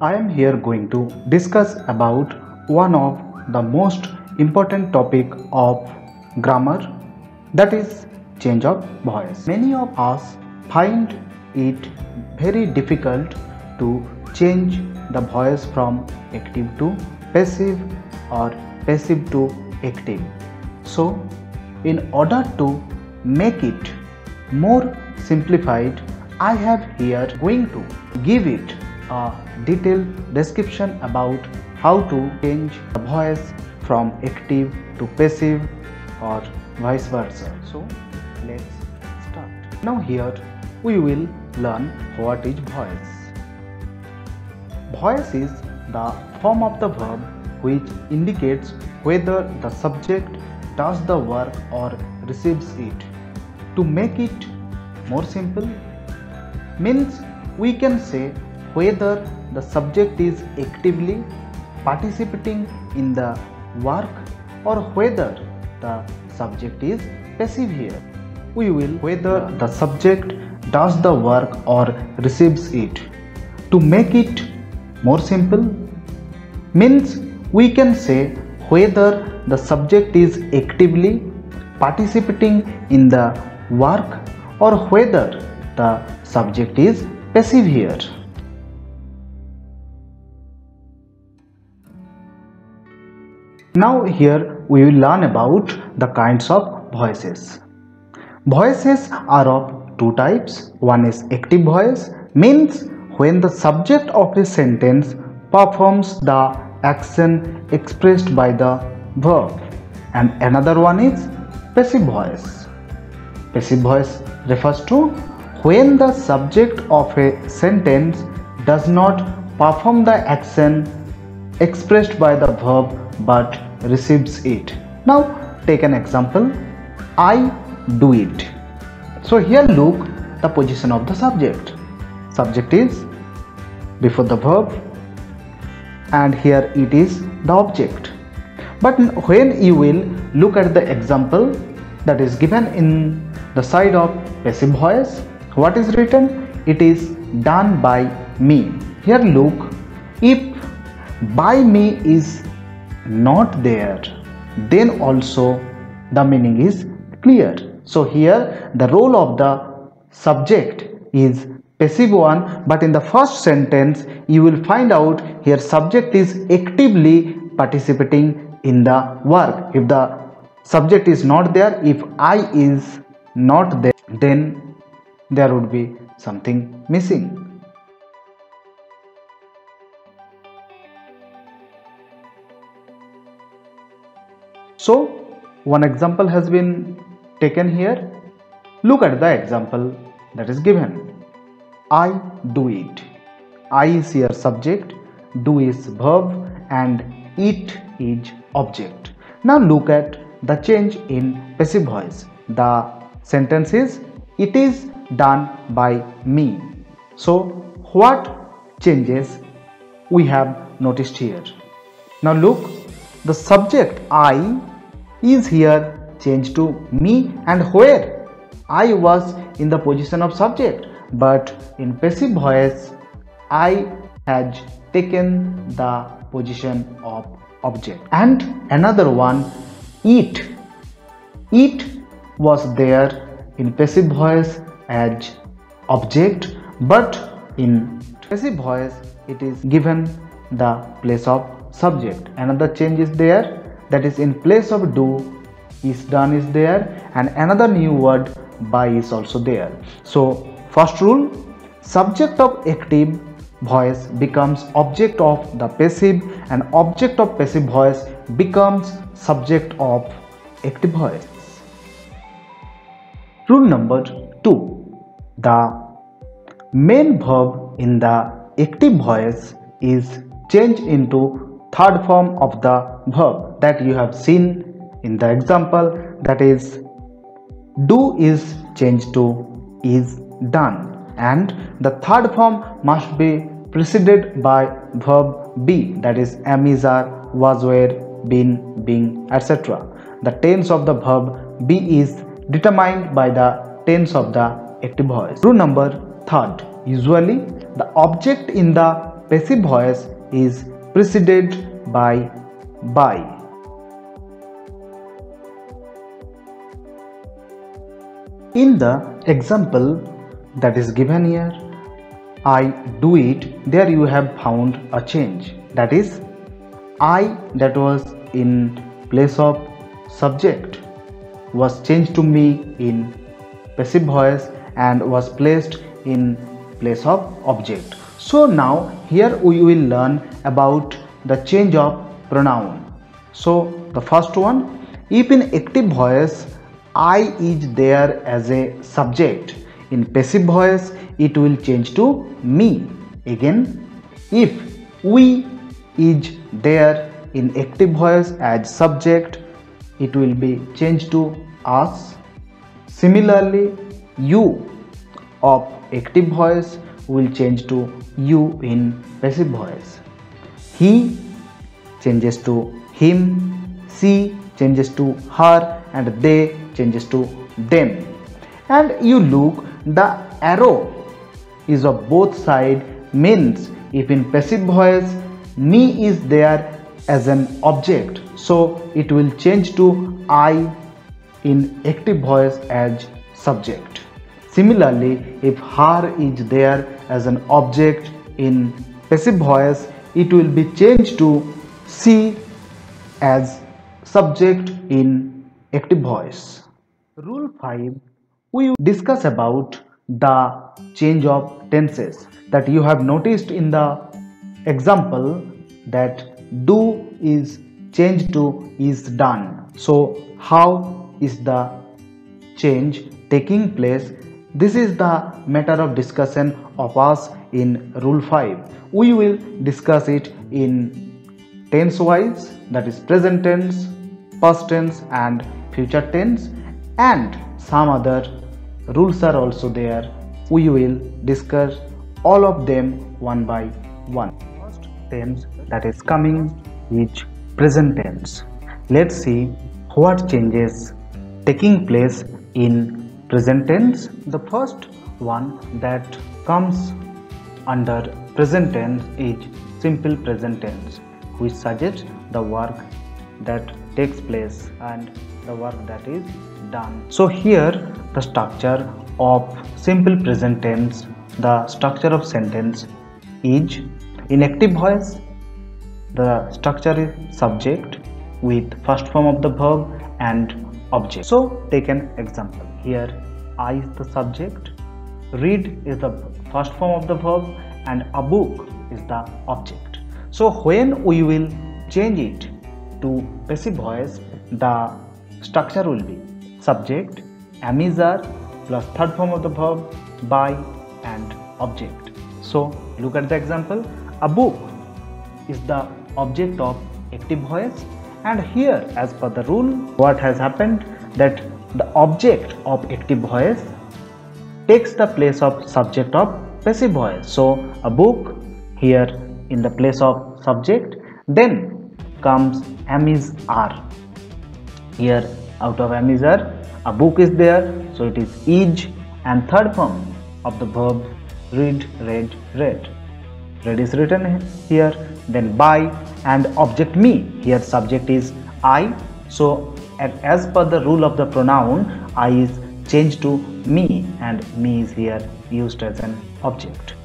I am here going to discuss about one of the most important topic of grammar, that is change of voice. Many of us find it very difficult to change the voice from active to passive or passive to active. So in order to make it more simplified, I have here going to give it a detailed description about how to change the voice from active to passive or vice versa. So let's start. Now here we will learn what is voice. Voice is the form of the verb which indicates whether the subject does the work or receives it. To make it more simple, means we can say whether the subject is actively participating in the work or whether the subject is passive here. We will whether the subject does the work or receives it. To make it more simple, means we can say whether the subject is actively participating in the work or whether the subject is passive here. Now here we will learn about the kinds of voices. Voices are of two types. One is active voice, means when the subject of a sentence performs the action expressed by the verb, and another one is passive voice. Passive voice refers to when the subject of a sentence does not perform the action expressed by the verb but receives it. Now take an example, I do it. So here look the position of the subject. Subject is before the verb and here it is the object. But when you will look at the example that is given in the side of passive voice, what is written? It is done by me. Here look, if by me is not there, then also the meaning is clear. So here the role of the subject is passive one, but in the first sentence you will find out here subject is actively participating in the work. If the subject is not there, if I is not there, then there would be something missing. So one example has been taken here. Look at the example that is given. I do it. I is here subject, do is verb and it is object. Now look at the change in passive voice. The sentence is it is done by me. So what changes we have noticed here? Now look, the subject I is here changed to me, and where I was in the position of subject, but in passive voice I has taken the position of object. And another one, it was there in passive voice as object, but in passive voice it is given the place of subject. Another change is there, that is in place of do is done is there, and another new word by is also there. So first rule, subject of active voice becomes object of the passive and object of passive voice becomes subject of active voice. Rule number 2, the main verb in the active voice is changed into third form of the verb that you have seen in the example, that is do is changed to is done, and the third form must be preceded by verb be, that is am, is, are, was, were, been, being, etc. The tense of the verb be is determined by the tense of the active voice. Rule number 3, usually the object in the passive voice is preceded by. In the example that is given here, I do it, there you have found a change. That is, I that was in place of subject was changed to me in passive voice and was placed in place of object. So now here we will learn about the change of pronoun. So the first one, if in active voice I is there as a subject, in passive voice it will change to me. Again, if we is there in active voice as subject, it will be changed to us. Similarly, you of active voice will change to you in passive voice. He changes to him, she changes to her, and they changes to them. And you look, the arrow is of both sides, means if in passive voice me is there as an object, so it will change to I in active voice as subject. Similarly, if her is there as an object in passive voice, it will be changed to she as subject in active voice. Rule 5, we will discuss about the change of tenses that you have noticed in the example that do is changed to is done. So how is the change taking place? This is the matter of discussion of us in rule 5. We will discuss it in tense wise, that is present tense, past tense and future tense, and some other rules are also there. We will discuss all of them one by one. First tense that is coming is present tense. Let's see what changes taking place in present tense. The first one that comes under present tense is simple present tense, which suggests the work that takes place and the work that is done. So here the structure of simple present tense, the structure of sentence is in active voice, the structure is subject with first form of the verb and object. So take an example. Here I is the subject, read is the first form of the verb, and a book is the object. So when we will change it to passive voice, the structure will be subject, am is are plus third form of the verb, by, and object. So look at the example. A book is the object of active voice, and here as per the rule what has happened, that the object of active voice takes the place of subject of passive voice. So a book here in the place of subject, then comes am is are. Here out of am is are, a book is there, so it is, and third form of the verb read, read, read. Read is written here, then by, and object me. Here subject is I, so as per the rule of the pronoun, I is changed to me, and me is here used as an object.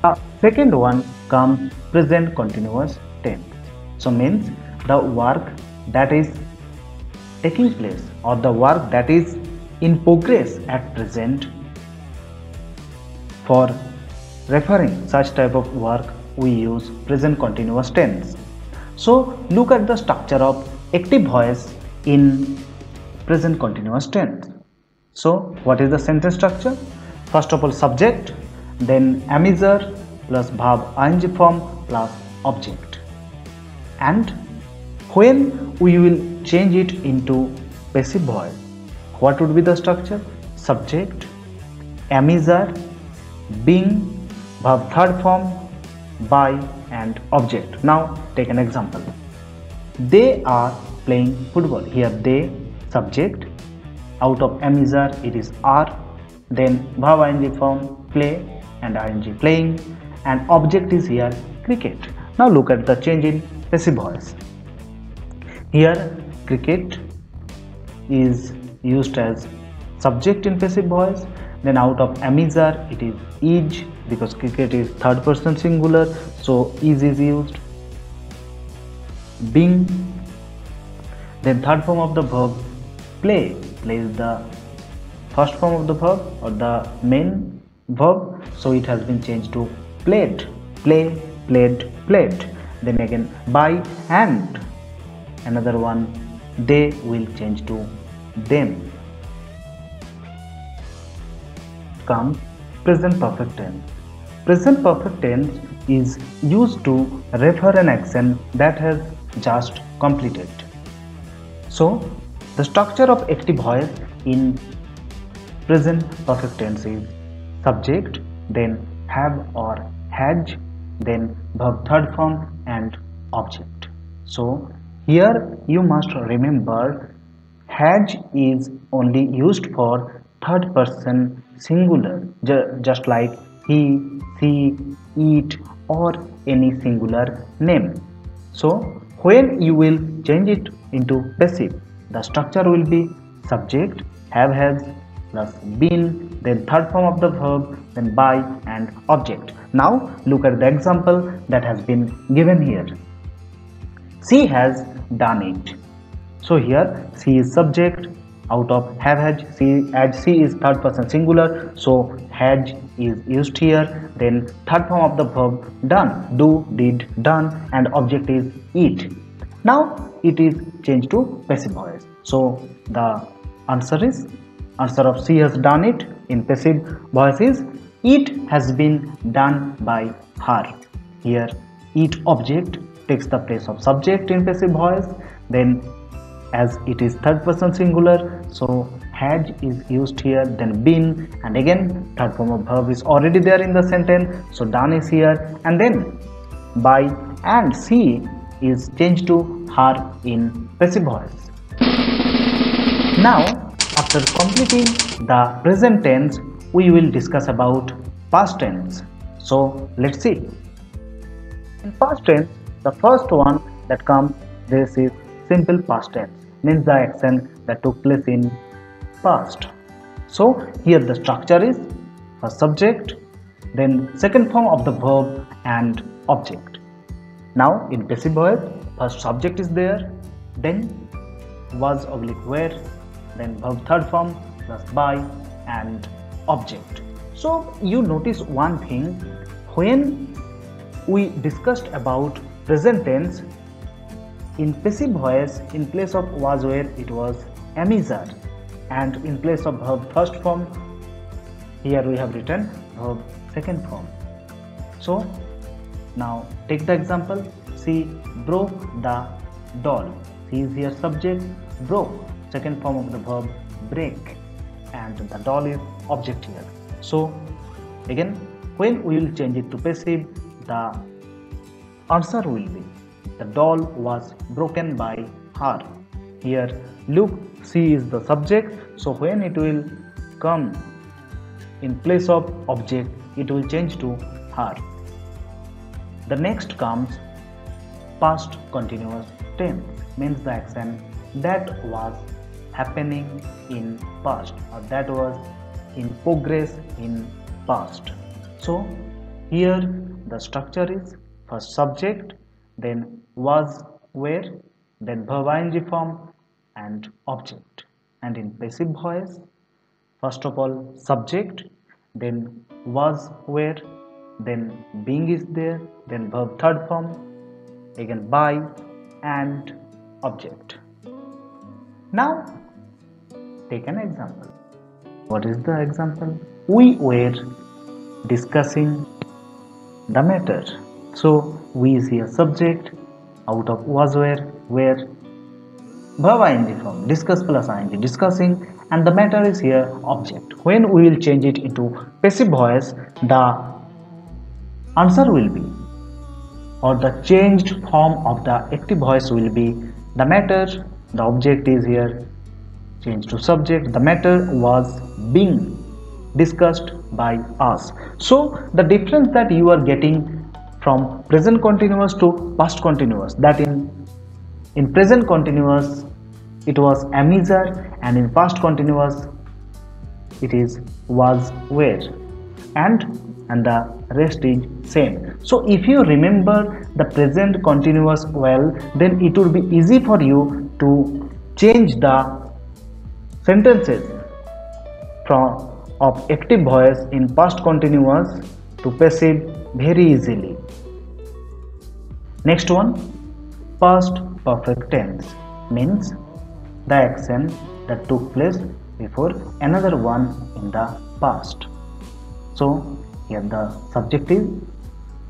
The second one comes present continuous tense. So means the work that is taking place or the work that is in progress at present. For referring such type of work, we use present continuous tense. So look at the structure of active voice in present continuous tense. So what is the sentence structure? First of all subject, then am is are plus verb ing form plus object. And when we will change it into passive voice, what would be the structure? Subject, am is are, being, verb third form, by, and object. Now take an example. They are playing football. Here they, subject, out of am is are, it is are, then verb ing form, play, and ing playing, and object is here cricket. Now look at the change in passive voice. Here cricket is used as subject in passive voice. Then out of amizar it is because cricket is third person singular, so is used. Being, then third form of the verb play is the first form of the verb or the main verb, so it has been changed to played, play, played. Then again by and another one they will change to them. Comes present perfect tense. Present perfect tense is used to refer an action that has just completed. So the structure of active voice in present perfect tense is subject, then have or has, then verb third form and object. So here you must remember has is only used for third person singular, just like he, she, it or any singular name. So when you will change it into passive, the structure will be subject, have, has plus been, then third form of the verb, then by and object. Now look at the example that has been given here. She has done it. So here she is subject, out of have, has, she is third person singular, so has is used here. Then third form of the verb done, do, did, done, and object is it. Now it is changed to passive voice. So the answer of she has done it in passive voice is it has been done by her. Here it object takes the place of subject in passive voice. Then as it is third person singular, so had is used here, then been, and again third form of verb is already there in the sentence, so done is here, and then by and she is changed to her in passive voice. Now after completing the present tense, we will discuss about past tense. So let's see. In past tense, the first one that comes, this is simple past tense, means the action that took place in past. So here the structure is first subject, then second form of the verb and object. Now in passive voice, first subject is there, then was oblique where, then verb third form plus by and object. So you notice one thing, when we discussed about present tense, in passive voice, in place of was where it was amizar, and in place of verb first form, here we have written verb second form. So now take the example, she broke the doll. She is here subject, broke, second form of the verb break, and the doll is object here. So again when we will change it to passive, the answer will be the doll was broken by her. Here look, she is the subject, so when it will come in place of object, it will change to her. The next comes past continuous tense, means the action that was happening in past or that was in progress in past. So here the structure is first subject, then was where, then verb ing form and object. And in passive voice, first of all subject, then was where, then being is there, then verb third form, again by and object. Now take an example. What is the example? We were discussing the matter. So we is here subject, out of was where verb ing form, discuss plus ing, discussing, and the matter is here object. When we will change it into passive voice, the answer will be, or the changed form of the active voice will be the matter, the object is here changed to subject, the matter was being discussed by us. So the difference that you are getting from present continuous to past continuous, that in present continuous it was amazer, and in past continuous it is was were, and the rest is same. So if you remember the present continuous well, then it would be easy for you to change the sentences from of active voice in past continuous to passive very easily. Next one, past perfect tense means the action that took place before another one in the past. So here the subject is,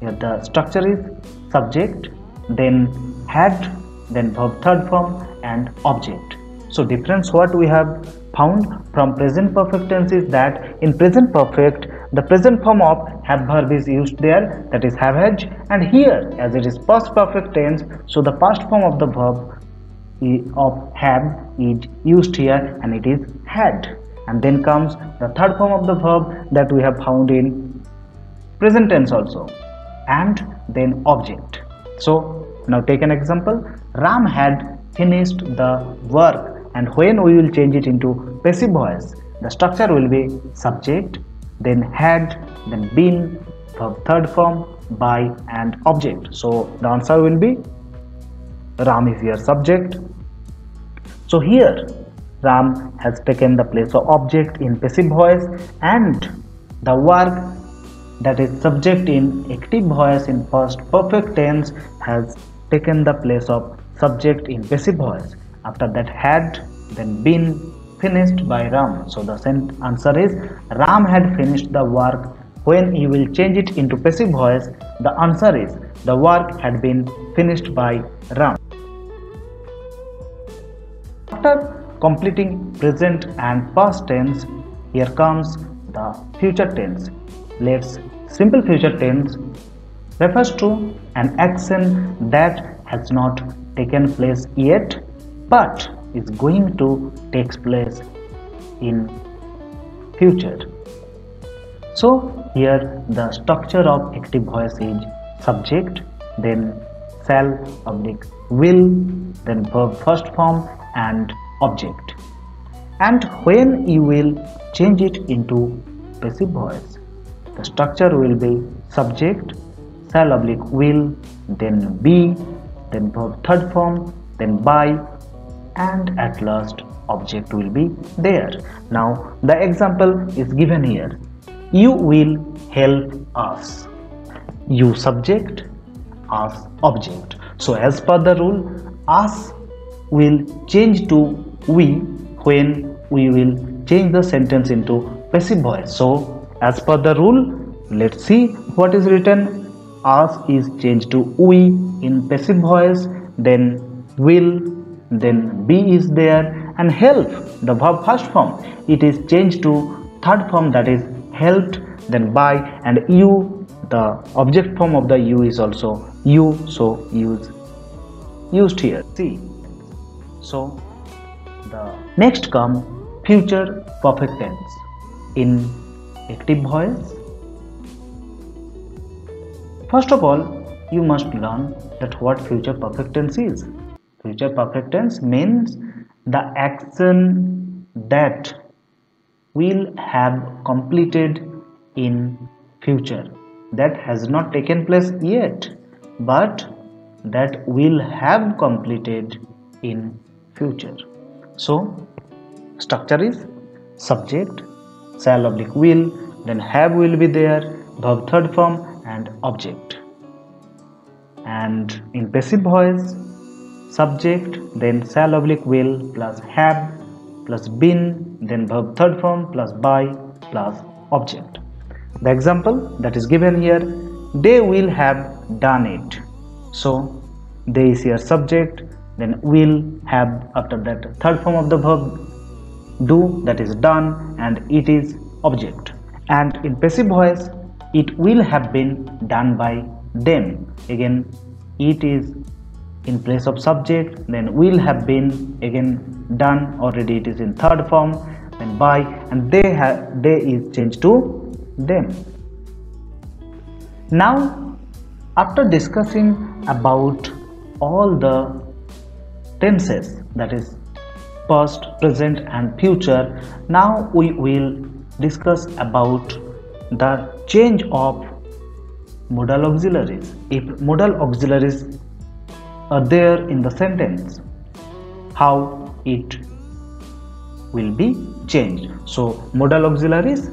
here the structure is subject, then had, then verb third form and object. So difference what we have found from present perfect tense is that in present perfect the present form of have verb is used there, that is have had, and here as it is past perfect tense, so the past form of the verb of have is used here and it is had. And then comes the third form of the verb that we have found in present tense also, and then object. So now take an example. Ram had finished the work, and when we will change it into passive voice, the structure will be subject, then had, then been, verb third form, by and object. So the answer will be Ram is here subject. So here Ram has taken the place of object in passive voice, and the work that is subject in active voice in past perfect tense has taken the place of subject in passive voice. After that had, then been, finished by Ram. So the answer is Ram had finished the work. When you will change it into passive voice, the answer is the work had been finished by Ram. After completing present and past tense, here comes the future tense. Let's simple future tense refers to an action that has not taken place yet but is going to take place in future. So here the structure of active voice is subject, then shall oblique will, then verb first form and object. And when you will change it into passive voice, the structure will be subject, shall oblique will, then be, then verb third form, then by, and at last object will be there. Now the example is given here. You will help us. You subject, us object. So as per the rule, us will change to we when we will change the sentence into passive voice. So as per the rule, let's see what is written. Us is changed to we in passive voice, then will, then be is there, and help, the verb first form, it is changed to third form, that is helped, then by, and you, the object form of the you is also you, so used here. See, so the next come future perfect tense in active voice. First of all, you must learn that what future perfect tense is. Future perfect tense means the action that will have completed in future, that has not taken place yet but that will have completed in future. So structure is subject, shall oblique will, then have will be there, verb third form and object. And in passive voice, subject, then shall oblique will plus have plus been, then verb third form plus by plus object. The example that is given here, they will have done it. So they is here subject, then will have after that third form of the verb do, that is done, and it is object. And in passive voice, it will have been done by them. Again, it is in place of subject, then will have been again done, already it is in third form, then by, and they is changed to them. Now, after discussing about all the tenses, that is past, present and future, now we will discuss about the change of modal auxiliaries. If modal auxiliaries are there in the sentence, how it will be changed. So modal auxiliaries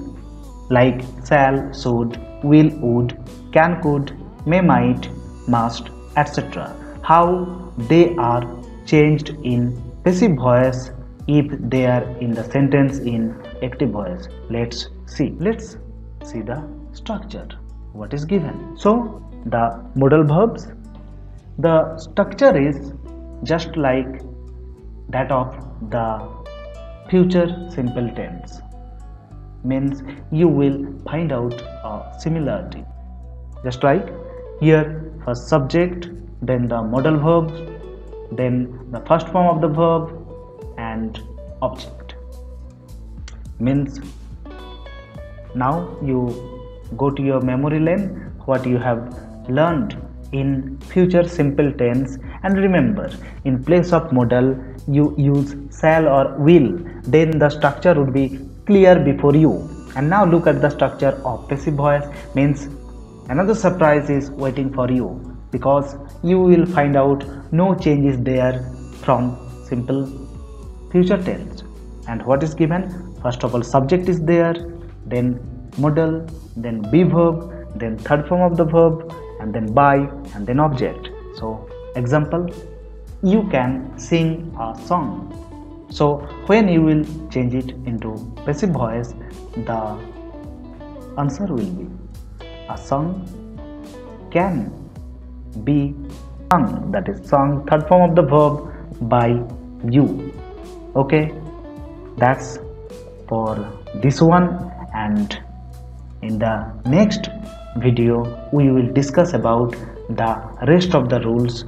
like shall, should, will, would, can, could, may, might, must, etc. How they are changed in passive voice if they are in the sentence in active voice. Let's see the structure. What is given? So the modal verbs, the structure is just like that of the future simple tense, means you will find out a similarity. Just like here, first subject, then the modal verb, then the first form of the verb and object. Means now you go to your memory lane what you have learned in future simple tense, and remember, in place of modal you use shall or will, then the structure would be clear before you. And now look at the structure of passive voice, means another surprise is waiting for you, because you will find out no change is there from simple future tense. And what is given? First of all, subject is there, then modal, then be verb, then third form of the verb, and then by, and then object. So example, you can sing a song. So when you will change it into passive voice, the answer will be a song can be sung, that is sung, third form of the verb, by you. Okay, that's for this one, and in the next video we will discuss about the rest of the rules